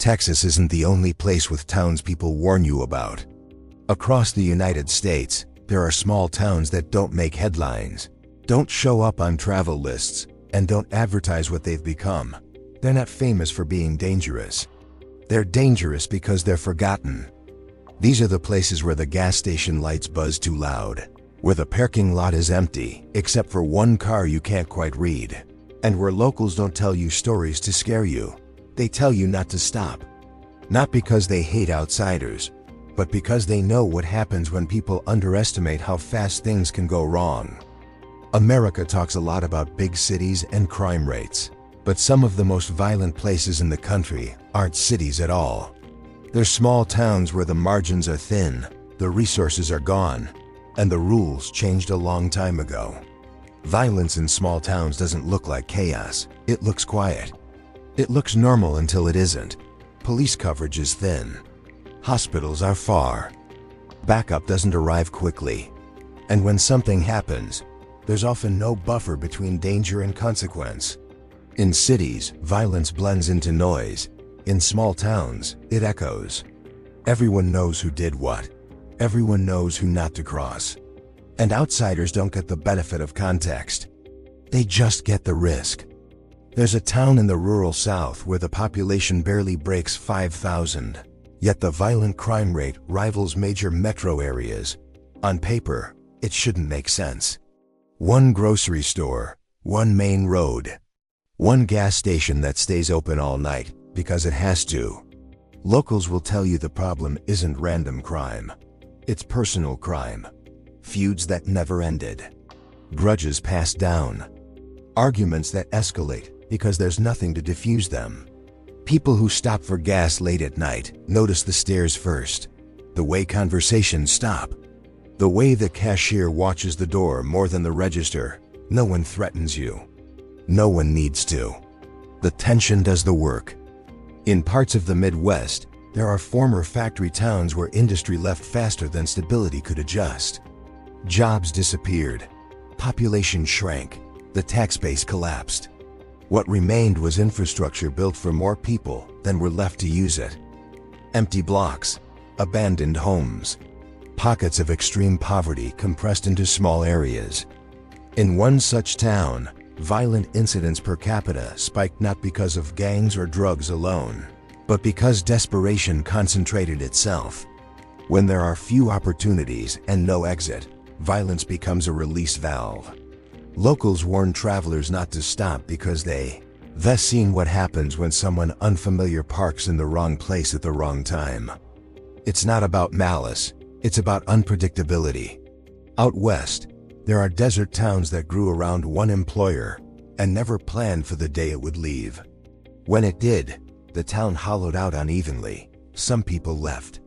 Texas isn't the only place with townspeople warn you about. Across the United States, there are small towns that don't make headlines, don't show up on travel lists, and don't advertise what they've become. They're not famous for being dangerous. They're dangerous because they're forgotten. These are the places where the gas station lights buzz too loud, where the parking lot is empty, except for one car you can't quite read, and where locals don't tell you stories to scare you. They tell you not to stop. Not because they hate outsiders, but because they know what happens when people underestimate how fast things can go wrong. America talks a lot about big cities and crime rates, but some of the most violent places in the country aren't cities at all. They're small towns where the margins are thin, the resources are gone, and the rules changed a long time ago. Violence in small towns doesn't look like chaos. It looks quiet. It looks normal until it isn't. Police coverage is thin. Hospitals are far. Backup doesn't arrive quickly. And when something happens, there's often no buffer between danger and consequence. In cities, violence blends into noise. In small towns, it echoes. Everyone knows who did what. Everyone knows who not to cross. And outsiders don't get the benefit of context. They just get the risk. There's a town in the rural South where the population barely breaks 5,000, yet the violent crime rate rivals major metro areas. On paper, it shouldn't make sense. One grocery store, one main road, one gas station that stays open all night because it has to. Locals will tell you the problem isn't random crime. It's personal crime. Feuds that never ended. Grudges passed down. Arguments that escalate because there's nothing to diffuse them. People who stop for gas late at night notice the stares first, the way conversations stop, the way the cashier watches the door more than the register. No one threatens you. No one needs to. The tension does the work. In parts of the Midwest, there are former factory towns where industry left faster than stability could adjust. Jobs disappeared. Population shrank. The tax base collapsed. What remained was infrastructure built for more people than were left to use it. Empty blocks, abandoned homes, pockets of extreme poverty compressed into small areas. In one such town, violent incidents per capita spiked not because of gangs or drugs alone, but because desperation concentrated itself. When there are few opportunities and no exit, violence becomes a release valve. Locals warn travelers not to stop because they've seen what happens when someone unfamiliar parks in the wrong place at the wrong time. It's not about malice, it's about unpredictability. Out west, there are desert towns that grew around one employer and never planned for the day it would leave. When it did, the town hollowed out unevenly. Some people left.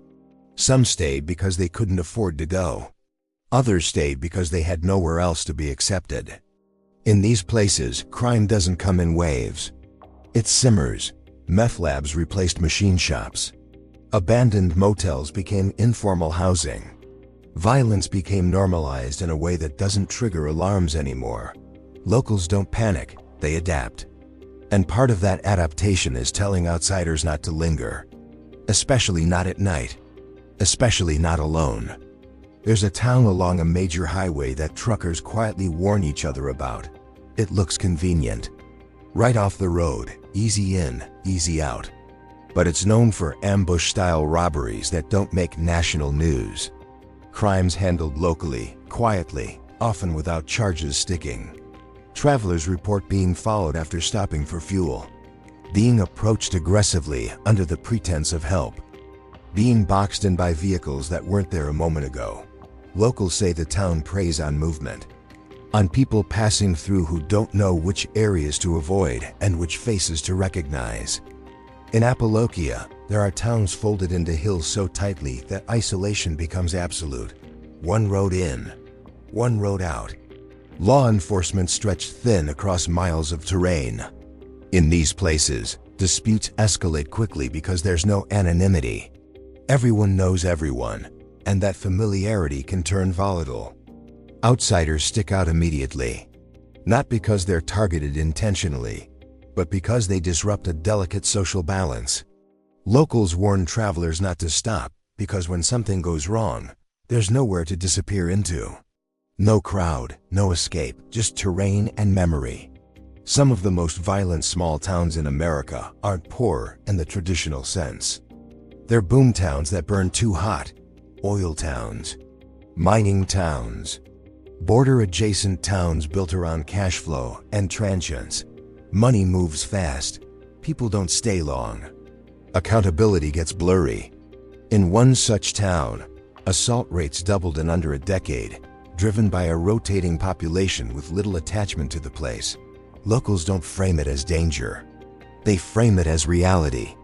Some stayed because they couldn't afford to go. Others stayed because they had nowhere else to be accepted. In these places, crime doesn't come in waves. It simmers. Meth labs replaced machine shops. Abandoned motels became informal housing. Violence became normalized in a way that doesn't trigger alarms anymore. Locals don't panic, they adapt. And part of that adaptation is telling outsiders not to linger. Especially not at night. Especially not alone. There's a town along a major highway that truckers quietly warn each other about. It looks convenient. Right off the road, easy in, easy out. But it's known for ambush-style robberies that don't make national news. Crimes handled locally, quietly, often without charges sticking. Travelers report being followed after stopping for fuel. Being approached aggressively under the pretense of help. Being boxed in by vehicles that weren't there a moment ago. Locals say the town preys on movement. On people passing through who don't know which areas to avoid and which faces to recognize. In Appalachia, there are towns folded into hills so tightly that isolation becomes absolute. One road in, one road out. Law enforcement stretched thin across miles of terrain. In these places, disputes escalate quickly because there's no anonymity. Everyone knows everyone, and that familiarity can turn volatile. Outsiders stick out immediately, not because they're targeted intentionally, but because they disrupt a delicate social balance. Locals warn travelers not to stop because when something goes wrong, there's nowhere to disappear into. No crowd, no escape, just terrain and memory. Some of the most violent small towns in America aren't poor in the traditional sense. They're boom towns that burn too hot, oil towns, mining towns, border-adjacent towns built around cash flow and transients. Money moves fast. People don't stay long. Accountability gets blurry. In one such town, assault rates doubled in under a decade, driven by a rotating population with little attachment to the place. Locals don't frame it as danger. They frame it as reality.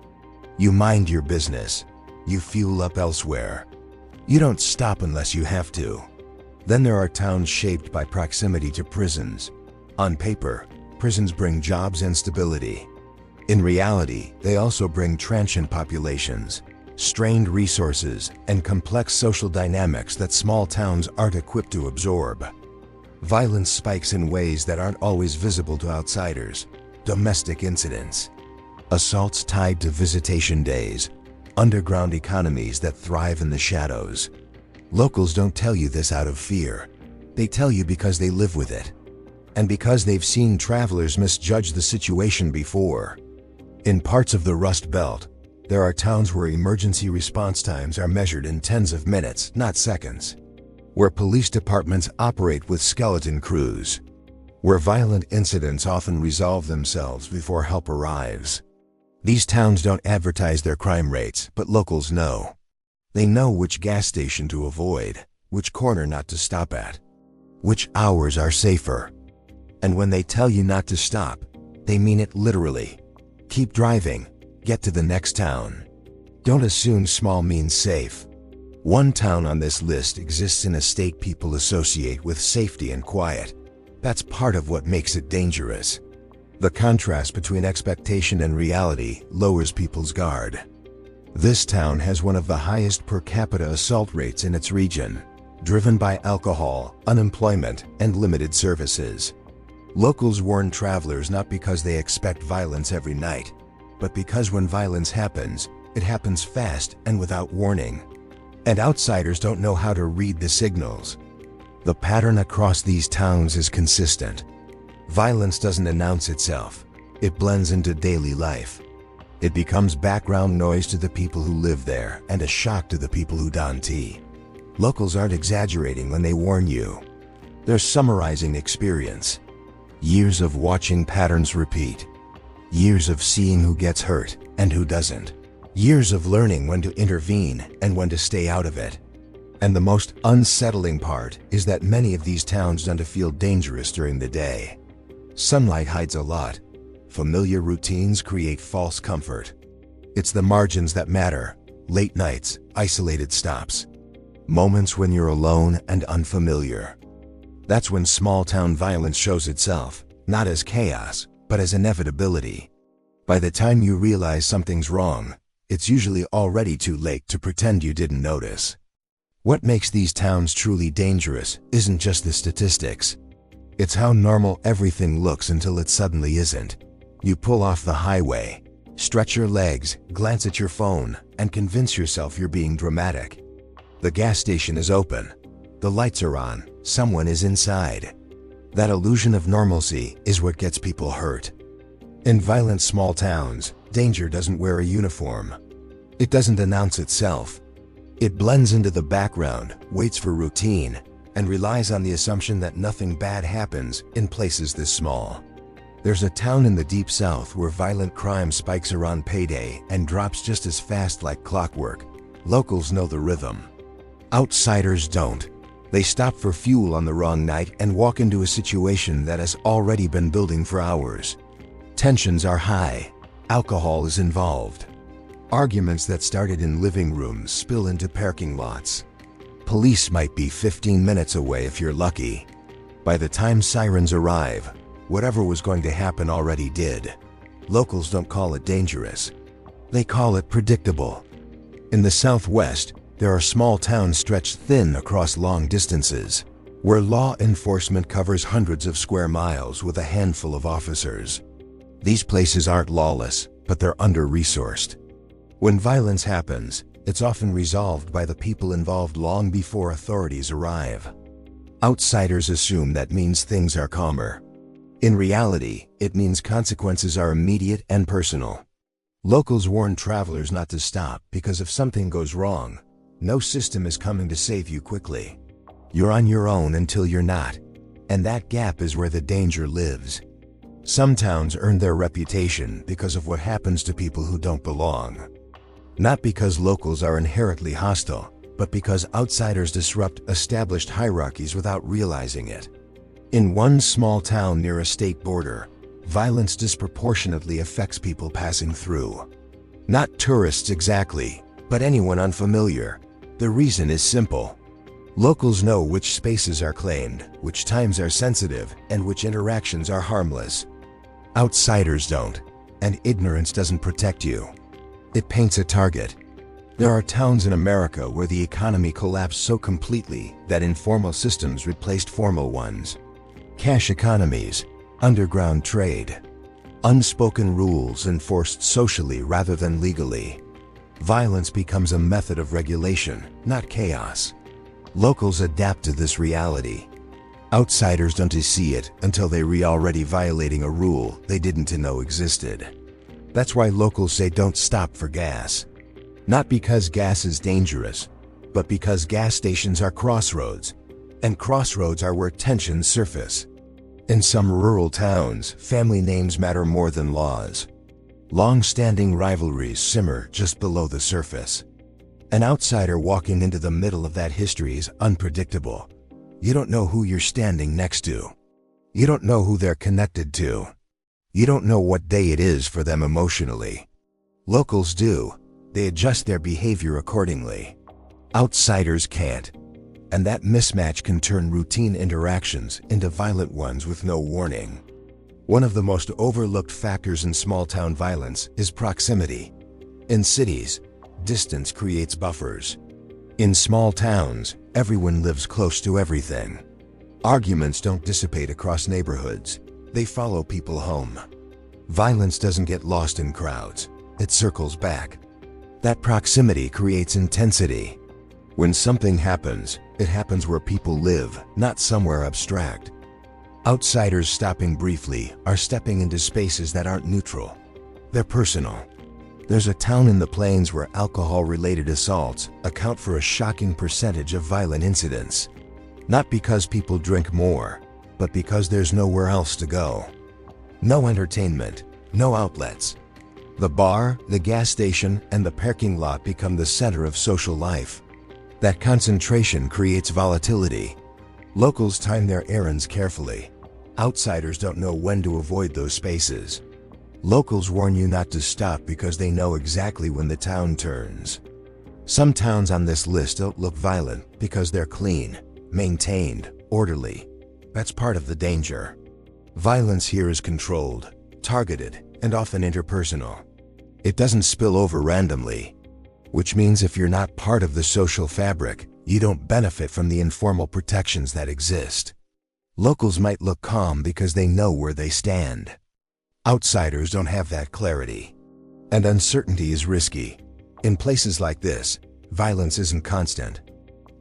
You mind your business. You fuel up elsewhere. You don't stop unless you have to. Then there are towns shaped by proximity to prisons. On paper, prisons bring jobs and stability. In reality, they also bring transient populations, strained resources, and complex social dynamics that small towns aren't equipped to absorb. Violence spikes in ways that aren't always visible to outsiders. Domestic incidents, assaults tied to visitation days, underground economies that thrive in the shadows. Locals don't tell you this out of fear. They tell you because they live with it, and because they've seen travelers misjudge the situation before. In parts of the Rust Belt, there are towns where emergency response times are measured in tens of minutes, not seconds. Where police departments operate with skeleton crews. Where violent incidents often resolve themselves before help arrives. These towns don't advertise their crime rates, but locals know. They know which gas station to avoid, which corner not to stop at, which hours are safer. And when they tell you not to stop, they mean it literally. Keep driving. Get to the next town. Don't assume small means safe. One town on this list exists in a state people associate with safety and quiet. That's part of what makes it dangerous. The contrast between expectation and reality lowers people's guard. This town has one of the highest per capita assault rates in its region, driven by alcohol, unemployment, and limited services. Locals warn travelers not because they expect violence every night, but because when violence happens, it happens fast and without warning. And outsiders don't know how to read the signals. The pattern across these towns is consistent. Violence doesn't announce itself. It blends into daily life. It becomes background noise to the people who live there and a shock to the people who don tea. Locals aren't exaggerating when they warn you. They're summarizing experience. Years of watching patterns repeat. Years of seeing who gets hurt and who doesn't. Years of learning when to intervene and when to stay out of it. And the most unsettling part is that many of these towns don't feel dangerous during the day. Sunlight hides a lot. Familiar routines create false comfort. It's the margins that matter. Late nights, isolated stops. Moments when you're alone and unfamiliar. That's when small-town violence shows itself, not as chaos, but as inevitability. By the time you realize something's wrong, it's usually already too late to pretend you didn't notice. What makes these towns truly dangerous isn't just the statistics. It's how normal everything looks until it suddenly isn't. You pull off the highway, stretch your legs, glance at your phone, and convince yourself you're being dramatic. The gas station is open. The lights are on. Someone is inside. That illusion of normalcy is what gets people hurt. In violent small towns, danger doesn't wear a uniform. It doesn't announce itself. It blends into the background, waits for routine, and relies on the assumption that nothing bad happens in places this small. There's a town in the deep south where violent crime spikes around payday and drops just as fast like clockwork. Locals know the rhythm. Outsiders don't. They stop for fuel on the wrong night and walk into a situation that has already been building for hours. Tensions are high. Alcohol is involved. Arguments that started in living rooms spill into parking lots. Police might be 15 minutes away if you're lucky. By the time sirens arrive, whatever was going to happen already did. Locals don't call it dangerous. They call it predictable. In the Southwest, there are small towns stretched thin across long distances, where law enforcement covers hundreds of square miles with a handful of officers. These places aren't lawless, but they're under-resourced. When violence happens, it's often resolved by the people involved long before authorities arrive. Outsiders assume that means things are calmer. In reality, it means consequences are immediate and personal. Locals warn travelers not to stop because if something goes wrong, no system is coming to save you quickly. You're on your own until you're not, and that gap is where the danger lives. Some towns earn their reputation because of what happens to people who don't belong. Not because locals are inherently hostile, but because outsiders disrupt established hierarchies without realizing it. In one small town near a state border, violence disproportionately affects people passing through. Not tourists exactly, but anyone unfamiliar. The reason is simple. Locals know which spaces are claimed, which times are sensitive, and which interactions are harmless. Outsiders don't, and ignorance doesn't protect you. It paints a target. There are towns in America where the economy collapsed so completely that informal systems replaced formal ones. Cash economies, underground trade, unspoken rules enforced socially rather than legally. Violence becomes a method of regulation, not chaos. Locals adapt to this reality. Outsiders don't see it until they're already violating a rule they didn't know existed. That's why locals say don't stop for gas. Not because gas is dangerous, but because gas stations are crossroads, and crossroads are where tensions surface. In some rural towns, family names matter more than laws. Long-standing rivalries simmer just below the surface. An outsider walking into the middle of that history is unpredictable. You don't know who you're standing next to. You don't know who they're connected to. You don't know what day it is for them emotionally. Locals do. They adjust their behavior accordingly. Outsiders can't. And that mismatch can turn routine interactions into violent ones with no warning. One of the most overlooked factors in small-town violence is proximity. In cities, distance creates buffers. In small towns, everyone lives close to everything. Arguments don't dissipate across neighborhoods. They follow people home. Violence doesn't get lost in crowds. It circles back. That proximity creates intensity. When something happens, it happens where people live, not somewhere abstract. Outsiders stopping briefly are stepping into spaces that aren't neutral. They're personal. There's a town in the plains where alcohol-related assaults account for a shocking percentage of violent incidents. Not because people drink more, but because there's nowhere else to go. No entertainment, no outlets. The bar, the gas station, and the parking lot become the center of social life. That concentration creates volatility. Locals time their errands carefully. Outsiders don't know when to avoid those spaces. Locals warn you not to stop because they know exactly when the town turns. Some towns on this list don't look violent because they're clean, maintained, orderly. That's part of the danger. Violence here is controlled, targeted, and often interpersonal. It doesn't spill over randomly, which means if you're not part of the social fabric, you don't benefit from the informal protections that exist. Locals might look calm because they know where they stand. Outsiders don't have that clarity. And uncertainty is risky. In places like this, violence isn't constant.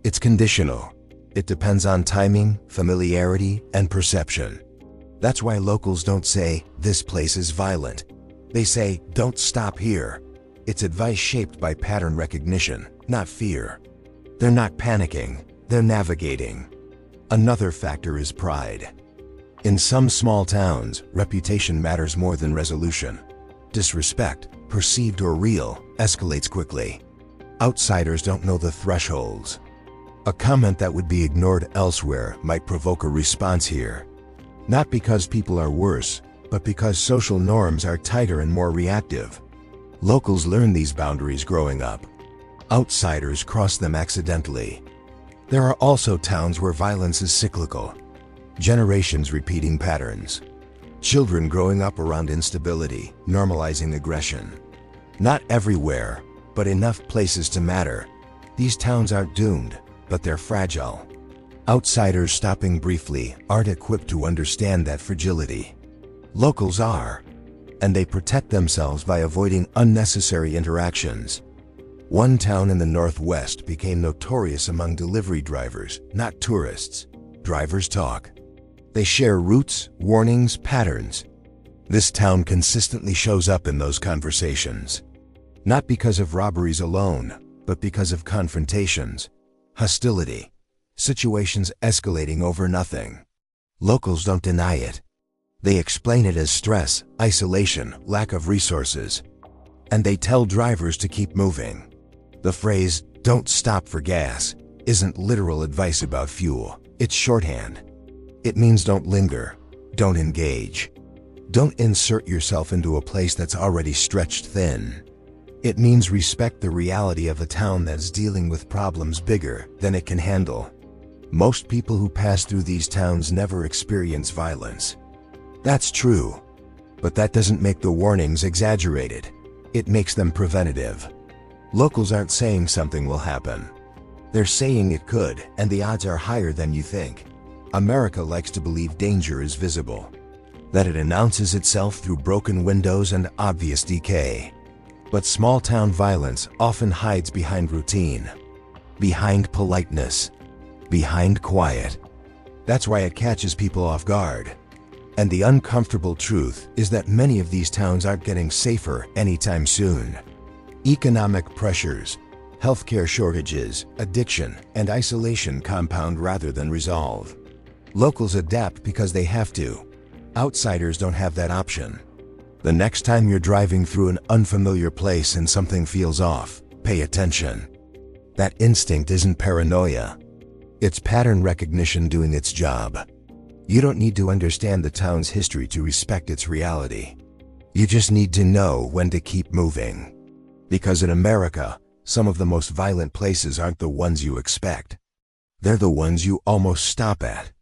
It's conditional. It depends on timing, familiarity, and perception. That's why locals don't say, "This place is violent." They say, "Don't stop here." It's advice shaped by pattern recognition, not fear. They're not panicking, they're navigating. Another factor is pride. In some small towns, reputation matters more than resolution. Disrespect, perceived or real, escalates quickly. Outsiders don't know the thresholds. A comment that would be ignored elsewhere might provoke a response here. Not because people are worse, but because social norms are tighter and more reactive. Locals learn these boundaries growing up. Outsiders cross them accidentally. There are also towns where violence is cyclical. Generations repeating patterns. Children growing up around instability, normalizing aggression. Not everywhere, but enough places to matter. These towns aren't doomed, but they're fragile. Outsiders stopping briefly aren't equipped to understand that fragility. Locals are. and they protect themselves by avoiding unnecessary interactions. One town in the Northwest became notorious among delivery drivers, not tourists. Drivers talk. They share routes, warnings, patterns. This town consistently shows up in those conversations. Not because of robberies alone, but because of confrontations, hostility, situations escalating over nothing. Locals don't deny it. They explain it as stress, isolation, lack of resources. And they tell drivers to keep moving. The phrase, "don't stop for gas," isn't literal advice about fuel. It's shorthand. It means don't linger, don't engage. Don't insert yourself into a place that's already stretched thin. It means respect the reality of a town that's dealing with problems bigger than it can handle. Most people who pass through these towns never experience violence. That's true, but that doesn't make the warnings exaggerated. It makes them preventative. Locals aren't saying something will happen. They're saying it could, and the odds are higher than you think. America likes to believe danger is visible, that it announces itself through broken windows and obvious decay. But small-town violence often hides behind routine, behind politeness, behind quiet. That's why it catches people off guard. And the uncomfortable truth is that many of these towns aren't getting safer anytime soon. Economic pressures, healthcare shortages, addiction, and isolation compound rather than resolve. Locals adapt because they have to. Outsiders don't have that option. The next time you're driving through an unfamiliar place and something feels off, pay attention. That instinct isn't paranoia. It's pattern recognition doing its job. You don't need to understand the town's history to respect its reality. You just need to know when to keep moving. Because in America, some of the most violent places aren't the ones you expect. They're the ones you almost stop at.